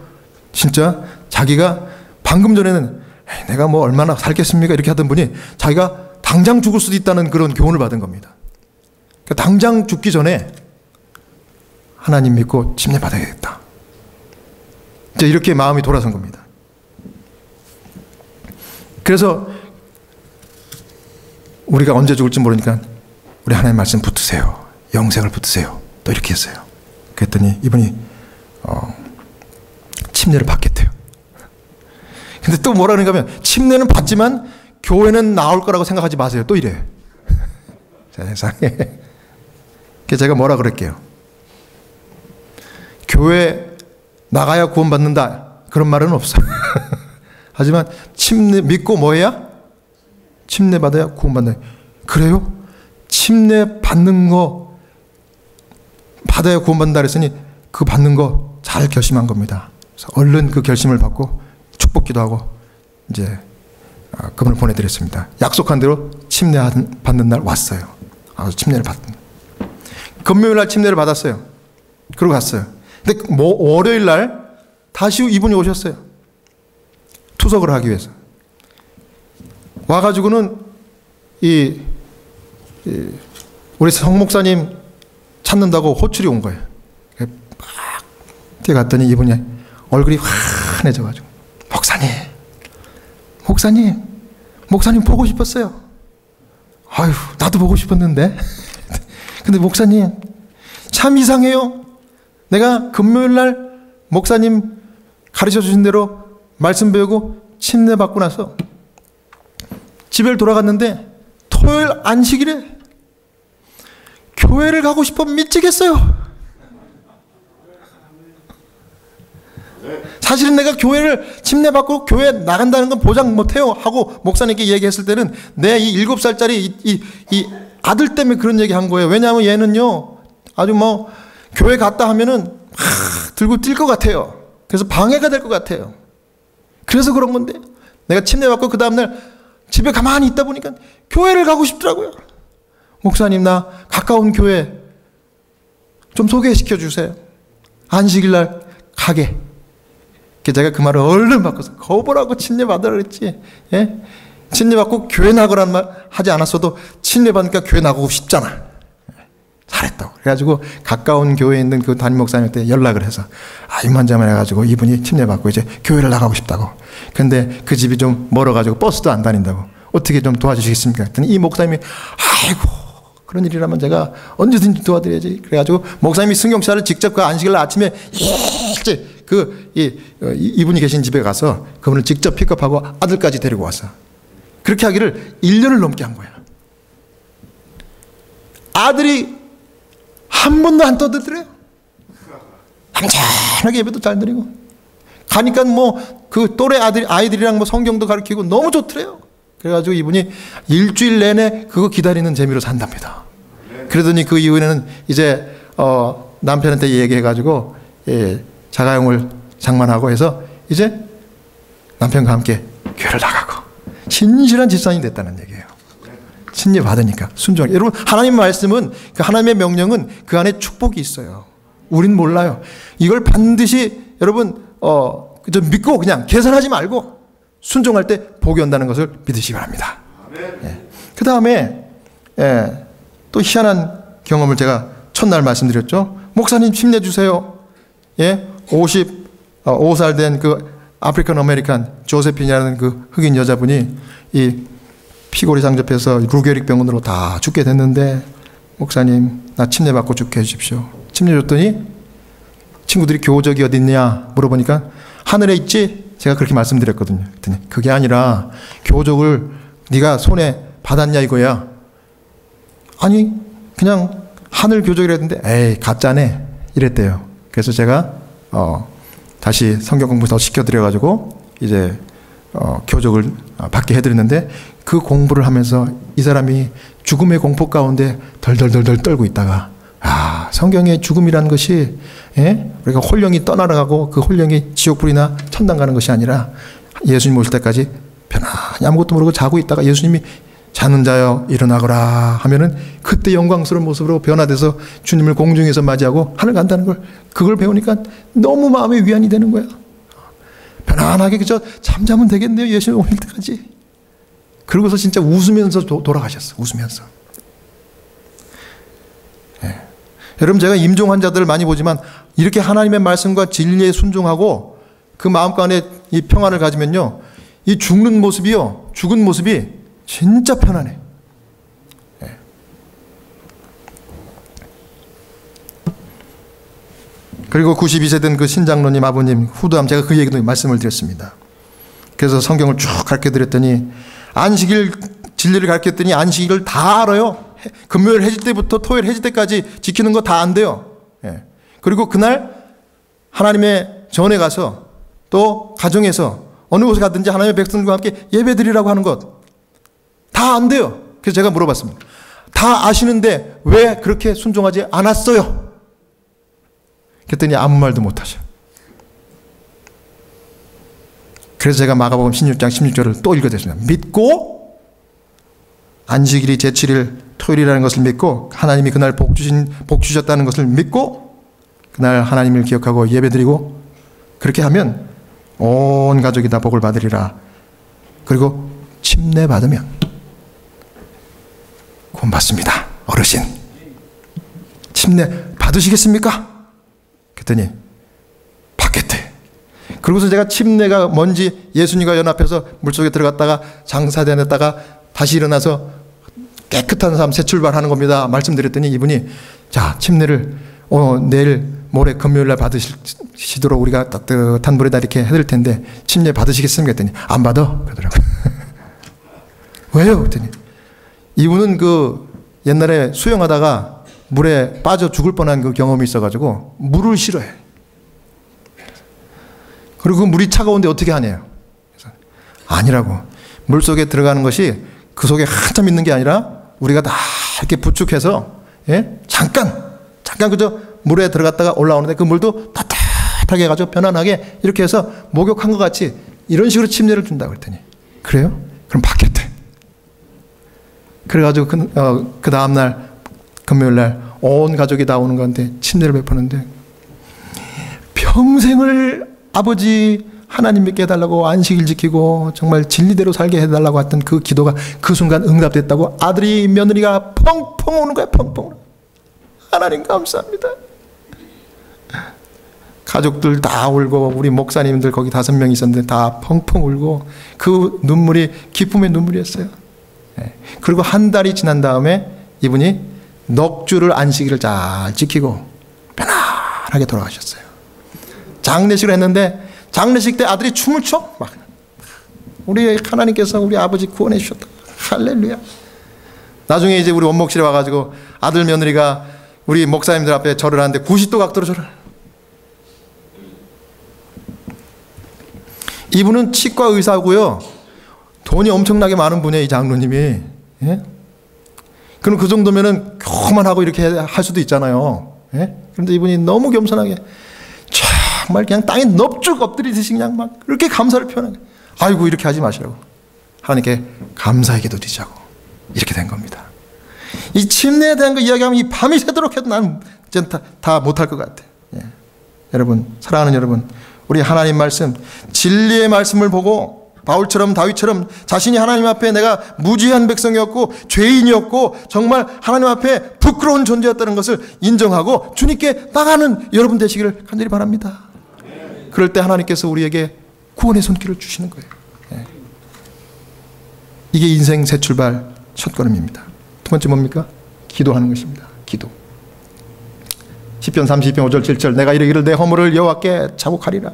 진짜 자기가 방금 전에는 내가 뭐 얼마나 살겠습니까? 이렇게 하던 분이 자기가 당장 죽을 수도 있다는 그런 교훈을 받은 겁니다. 그러니까 당장 죽기 전에 하나님 믿고 침례 받아야겠다. 이제 이렇게 마음이 돌아선 겁니다. 그래서 우리가 언제 죽을지 모르니까 우리 하나님 말씀 붙드세요. 영생을 붙드세요. 또 이렇게 했어요. 그랬더니 이분이 침례를 받겠대요. 근데 또 뭐라 그러는가 하면 침례는 받지만 교회는 나올 거라고 생각하지 마세요. 또 이래요. 세상에. 그래서 제가 뭐라 그럴게요. 교회 나가야 구원받는다. 그런 말은 없어요. 하지만 침례 믿고 뭐해야? 침례 받아야 구원받는다. 그래요? 침례 받는 거 받아야 구원받는다 그랬으니 그 받는 거 잘 결심한 겁니다. 그래서 얼른 그 결심을 받고 축복 기도하고 이제 그분을 보내드렸습니다. 약속한 대로 침례 받는 날 왔어요. 침례를 받는. 금요일 날 침례를 받았어요. 그러고 갔어요. 근데 월요일 날 다시 이분이 오셨어요. 투석을 하기 위해서. 와가지고는 우리 성 목사님 찾는다고 호출이 온 거예요. 막 뛰어갔더니 이분이 얼굴이 환해져가지고 목사님 보고 싶었어요. 아유, 나도 보고 싶었는데. 근데 목사님 참 이상해요. 내가 금요일 날 목사님 가르쳐 주신 대로 말씀 배우고 침례 받고 나서 집에 돌아갔는데 토요일 안식일에 교회를 가고 싶어 미치겠어요. 사실은 내가 교회를 침례 받고 교회 나간다는 건 보장 못해요 하고 목사님께 얘기했을 때는 내 이 7살짜리 이 아들 때문에 그런 얘기 한 거예요. 왜냐하면 얘는요 아주 뭐 교회 갔다 하면은 들고 뛸 것 같아요. 그래서 방해가 될 것 같아요. 그래서 그런 건데 내가 침례 받고 그 다음날 집에 가만히 있다 보니까 교회를 가고 싶더라고요. 목사님 나 가까운 교회 좀 소개시켜 주세요. 안식일 날 가게. 제가 그 말을 얼른 바꿔서 거부라고 침례 받으라 그랬지. 예? 침례 받고 교회 나가라는 말 하지 않았어도 침례 받으니까 교회 나가고 싶잖아. 잘했다고. 그래가지고 가까운 교회에 있는 그 담임 목사님한테 연락을 해서 이만저만 해가지고 이분이 침례 받고 이제 교회를 나가고 싶다고. 근데 그 집이 좀 멀어가지고 버스도 안 다닌다고. 어떻게 좀 도와주시겠습니까? 그랬더니 이 목사님이 아이고 그런 일이라면 제가 언제든지 도와드려야지. 그래가지고 목사님이 승용차를 직접 그 안식일 아침에 일찍 이분이 계신 집에 가서 그분을 직접 픽업하고 아들까지 데리고 와서 그렇게 하기를 1년을 넘게 한 거야. 아들이 한 번도 안 떠들더래요. 한잔하게 예배도 잘 드리고 가니까 뭐 그 또래 아이들이랑 뭐 성경도 가르치고 너무 좋더래요. 그래가지고 이분이 일주일 내내 그거 기다리는 재미로 산답니다. 그러더니 그 이후에는 이제 남편한테 얘기해가지고 자가용을 장만하고 해서 이제 남편과 함께 교회를 나가고 신실한 집사님이 됐다는 얘기예요. 침례 받으니까 순종하게. 여러분 하나님의 말씀은 그 하나님의 명령은 그 안에 축복이 있어요. 우린 몰라요. 이걸 반드시 여러분 좀 믿고 그냥 계산하지 말고 순종할 때 복이 온다는 것을 믿으시기 바랍니다. 그 다음에 또 희한한 경험을 제가 첫날 말씀드렸죠. 목사님 침례 주세요. 55살 된 그 아프리칸 아메리칸 조세핀이라는 그 흑인 여자분이 이 피골이 상접해서 루게릭 병원으로 다 죽게 됐는데 목사님 나 침례 받고 죽게 해주십시오. 침례 줬더니 친구들이 교적이 어디 있냐 물어보니까 하늘에 있지? 제가 그렇게 말씀드렸거든요. 그랬더니 그게 아니라 교적을 네가 손에 받았냐 이거야. 아니 그냥 하늘 교적이랬는데 에이 가짜네 이랬대요. 그래서 제가 다시 성경 공부 더 시켜드려가지고 이제 교적을 받게 해드렸는데 그 공부를 하면서 이 사람이 죽음의 공포 가운데 덜덜덜덜 떨고 있다가 성경의 죽음이라는 것이 우리가 홀령이 떠나가고 그 홀령이 지옥불이나 천당 가는 것이 아니라 예수님 오실 때까지 편안히 아무것도 모르고 자고 있다가 예수님이 자는 자여 일어나거라 하면은 그때 영광스러운 모습으로 변화돼서 주님을 공중에서 맞이하고 하늘 간다는 걸 그걸 배우니까 너무 마음의 위안이 되는 거야. 편안하게 그저 잠자면 되겠네요. 예수님 오실 때까지. 그러고서 진짜 웃으면서 돌아가셨어. 웃으면서. 여러분 제가 임종 환자들을 많이 보지만 이렇게 하나님의 말씀과 진리에 순종하고 그 마음간에 이 평안을 가지면요. 이 죽는 모습이요, 죽은 모습이 진짜 편안해. 예. 그리고 92세 된 그 신장로님 아버님 후두암, 제가 그 얘기도 말씀을 드렸습니다. 그래서 성경을 쭉 가르쳐드렸더니 안식일 진리를 가르쳤더니 안식일을 다 알아요. 금요일 해질 때부터 토요일 해질 때까지 지키는 거 다 안돼요. 예. 그리고 그날 하나님의 전에 가서 또 가정에서 어느 곳에 가든지 하나님의 백성들과 함께 예배드리라고 하는 것 다 안돼요. 그래서 제가 물어봤습니다. 다 아시는데 왜 그렇게 순종하지 않았어요? 그랬더니 아무 말도 못하셔. 그래서 제가 마가복음 16장 16절을 또 읽어드렸습니다. 믿고 안식일이 제7일 토요일이라는 것을 믿고 하나님이 그날 복 주셨다는 것을 믿고 그날 하나님을 기억하고 예배드리고 그렇게 하면 온 가족이 다 복을 받으리라. 그리고 침례 받으면 구원 받습니다. 어르신 침례 받으시겠습니까? 그랬더니 받겠대. 그러고서 제가 침례가 뭔지 예수님과 연합해서 물속에 들어갔다가 장사되었다가 다시 일어나서 깨끗한 삶 새 출발하는 겁니다 말씀드렸더니 이분이 자 침례를 내일 모레 금요일날 받으시도록 우리가 따뜻한 물에다 이렇게 해드릴 텐데 침례 받으시겠습니까? 했더니 안 받아 그러더라고요. 왜요? 그랬더니 이분은 그 옛날에 수영하다가 물에 빠져 죽을 뻔한 그 경험이 있어가지고 물을 싫어해. 그리고 그 물이 차가운데 어떻게 하냐요. 그래서 아니라고. 물속에 들어가는 것이 그 속에 한참 있는 게 아니라 우리가 다 이렇게 부축해서 예? 잠깐 그저 물에 들어갔다가 올라오는데 그 물도 따뜻하게 해가지고 편안하게 이렇게 해서 목욕한 것 같이 이런 식으로 침례를 준다고 그랬더니 그래요? 그럼 받겠대. 그래가지고 그 다음날 금요일날 온 가족이 다 오는 건데 침례를 베푸는데 평생을 아버지 하나님 믿게 해달라고 안식일 지키고 정말 진리대로 살게 해달라고 했던 그 기도가 그 순간 응답됐다고 아들이 며느리가 펑펑 오는 거야. 펑펑. 하나님 감사합니다. 가족들 다 울고 우리 목사님들 거기 5명 있었는데 다 펑펑 울고 그 눈물이 기쁨의 눈물이었어요. 그리고 한 달이 지난 다음에 이분이 넉 주를 안식일을 잘 지키고 편안하게 돌아가셨어요. 장례식을 했는데 장례식 때 아들이 춤을 춰 막 우리 하나님께서 우리 아버지 구원해 주셨다. 할렐루야. 나중에 이제 우리 원목실에 와가지고 아들 며느리가 우리 목사님들 앞에 절을 하는데 90도 각도로 절을. 이분은 치과 의사고요. 돈이 엄청나게 많은 분이에요, 이 장로님이. 예? 그럼 그 정도면은 교만하고 이렇게 할 수도 있잖아요. 예? 그런데 이분이 너무 겸손하게 정말 그냥 땅에 넙죽 엎드리듯이 그냥 막 그렇게 감사를 표현하게. 아이고 이렇게 하지 마시라고. 하나님께 감사의 기도 드리자고. 이렇게 된 겁니다. 이 침례에 대한 거 이야기하면 이 밤이 새도록 해도 나는 다 못할 것 같아. 예. 여러분, 사랑하는 여러분, 우리 하나님 말씀, 진리의 말씀을 보고 바울처럼 다윗처럼 자신이 하나님 앞에 내가 무지한 백성이었고 죄인이었고 정말 하나님 앞에 부끄러운 존재였다는 것을 인정하고 주님께 나가는 여러분 되시기를 간절히 바랍니다. 그럴 때 하나님께서 우리에게 구원의 손길을 주시는 거예요. 예. 이게 인생 새 출발 첫 걸음입니다. 두 번째 뭡니까? 기도하는 것입니다. 기도. 시편 32편 5절 7절 내가 이르기를 내 허물을 여호와께 자복하리라.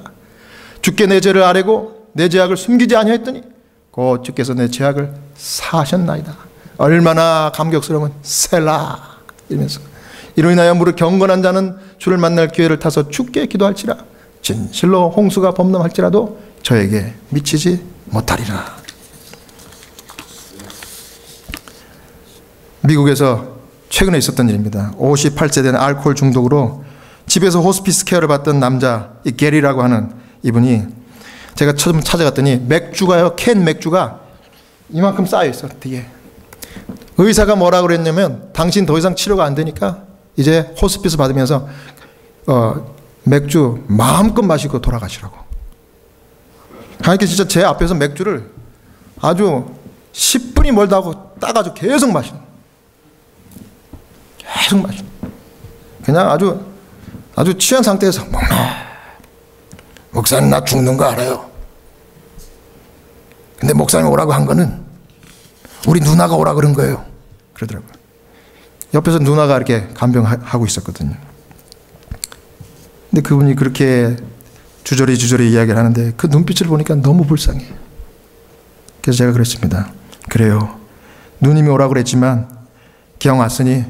주께 내 죄를 아뢰고 내 죄악을 숨기지 아니하였더니 곧 주께서 내 죄악을 사하셨나이다. 얼마나 감격스러운 셀라 이러면서 이로 인하여 무릇 경건한 자는 주를 만날 기회를 타서 주께 기도할지라. 진실로 홍수가 범람할지라도 저에게 미치지 못하리라. 미국에서 최근에 있었던 일입니다. 58세 된 알코올 중독으로 집에서 호스피스 케어를 받던 남자, 이 게리라고 하는 이분이 제가 처음 찾아갔더니 맥주가요, 캔 맥주가 이만큼 쌓여있어, 뒤에. 의사가 뭐라고 그랬냐면 당신 더 이상 치료가 안 되니까 이제 호스피스 받으면서 맥주 마음껏 마시고 돌아가시라고. 그러니까 진짜 제 앞에서 맥주를 아주 10분이 멀다 하고 따가지고 계속 마시는. 계속 마시는. 그냥 아주 취한 상태에서 먹나. 목사님 나 죽는 거 알아요. 근데 목사님 오라고 한 거는 우리 누나가 오라고 그런 거예요. 그러더라고요. 옆에서 누나가 이렇게 간병하고 있었거든요. 근데 그분이 그렇게 주저리 이야기를 하는데 그 눈빛을 보니까 너무 불쌍해. 그래서 제가 그랬습니다. 그래요. 누님이 오라고 그랬지만 기왕 왔으니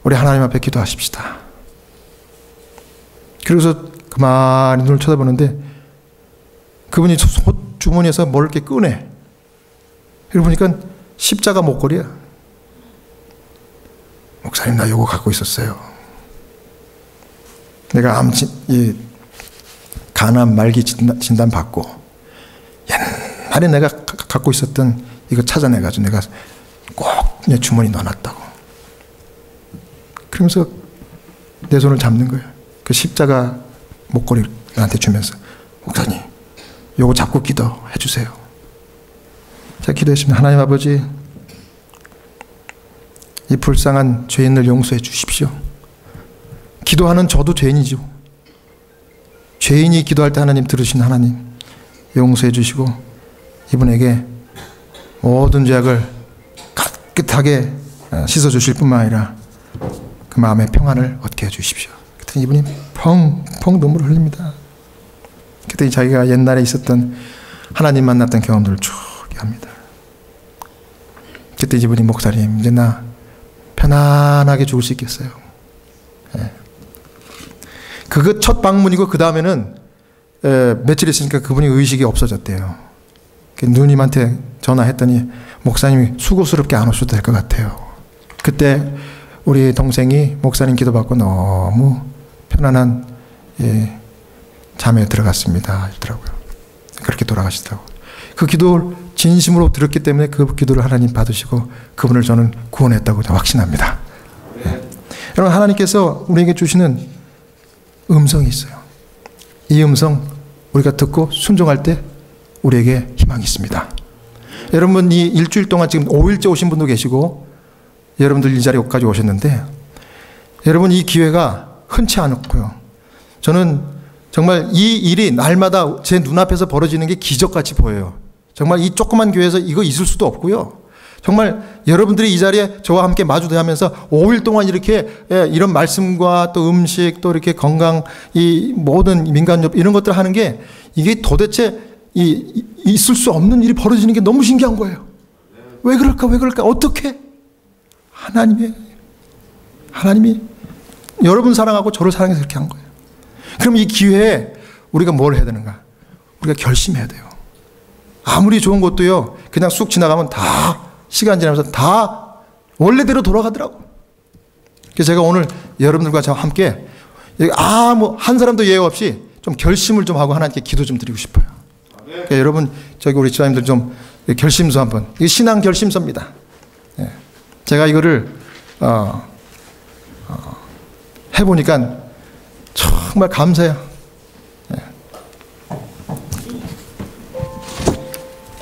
우리 하나님 앞에 기도하십시다. 그래서 가만히 눈을 쳐다보는데 그분이 주머니에서 뭘 이렇게 꺼내. 그러고 보니까 십자가 목걸이야. 목사님, 나 요거 갖고 있었어요. 내가 간암 말기 진단 받고 옛날에 내가 갖고 있었던 이거 찾아내가지고 내가 꼭 내 주머니 넣어놨다고. 그러면서 내 손을 잡는 거예요. 그 십자가 목걸이를 나한테 주면서 목사님, 요거 잡고 기도해 주세요. 제가 기도했습니다. 하나님 아버지, 이 불쌍한 죄인을 용서해 주십시오. 기도하는 저도 죄인이죠. 죄인이 기도할 때 하나님 들으신 하나님 용서해 주시고 이분에게 모든 죄악을 깨끗하게 씻어 주실 뿐만 아니라 그 마음의 평안을 얻게 해 주십시오. 그랬더니 이분이 펑펑 눈물을 흘립니다. 그랬더니 자기가 옛날에 있었던 하나님 만났던 경험들을 쭉 합니다. 그때 이분이 목사님, 이제 나 편안하게 죽을 수 있겠어요. 예. 그거 첫 방문이고 그 다음에는 며칠 있으니까 그분이 의식이 없어졌대요. 누님한테 전화했더니 목사님이 수고스럽게 안 오셔도 될 것 같아요. 그때 우리 동생이 목사님 기도받고 너무 편안한 잠에 들어갔습니다. 이러더라고요. 그렇게 돌아가시더라고요. 그 기도를 진심으로 들었기 때문에 그 기도를 하나님 받으시고 그분을 저는 구원했다고 확신합니다. 예. 여러분, 하나님께서 우리에게 주시는 음성이 있어요. 이 음성 우리가 듣고 순종할 때 우리에게 희망이 있습니다. 여러분, 이 일주일 동안 지금 5일째 오신 분도 계시고 여러분들 이 자리까지 오셨는데 여러분, 이 기회가 흔치 않고요. 저는 정말 이 일이 날마다 제 눈앞에서 벌어지는 게 기적같이 보여요. 정말 이 조그만 교회에서 이거 있을 수도 없고요. 정말 여러분들이 이 자리에 저와 함께 마주대하면서 5일 동안 이렇게 이런 말씀과 또 음식 또 이렇게 건강 이 모든 민간협 이런 것들 하는 게 이게 도대체 있을 수 없는 일이 벌어지는 게 너무 신기한 거예요. 왜 그럴까? 어떻게? 하나님이 여러분 사랑하고 저를 사랑해서 그렇게 한 거예요. 그럼 이 기회에 우리가 뭘 해야 되는가? 우리가 결심해야 돼요. 아무리 좋은 것도요, 그냥 쑥 지나가면 다 시간 지나면서 다 원래대로 돌아가더라고. 그래서 제가 오늘 여러분들과 저와 함께 아무 한 사람도 예외 없이 좀 결심을 좀 하고 하나님께 기도 좀 드리고 싶어요. 그러니까 여러분, 저기 우리 집사님들 좀 결심서 한번. 이게 신앙 결심서입니다. 예. 제가 이거를 해보니까 정말 감사해요. 예.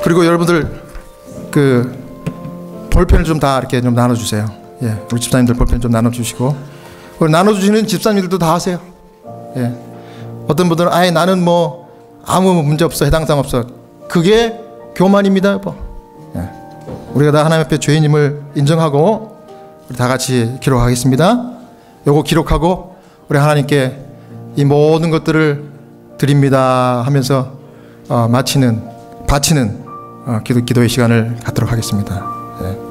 그리고 여러분들 그 볼펜을 좀 다 이렇게 좀 나눠주세요. 예. 우리 집사님들 볼펜 좀 나눠주시고, 나눠주시는 집사님들도 다 하세요. 예. 어떤 분들은 아예 나는 뭐 아무 문제 없어, 해당사항 없어. 그게 교만입니다, 여보. 예. 우리가 다 하나님 앞에 죄인임을 인정하고 우리 다 같이 기록하겠습니다. 요거 기록하고 우리 하나님께 이 모든 것들을 드립니다 하면서 바치는 기도의 시간을 갖도록 하겠습니다. 예.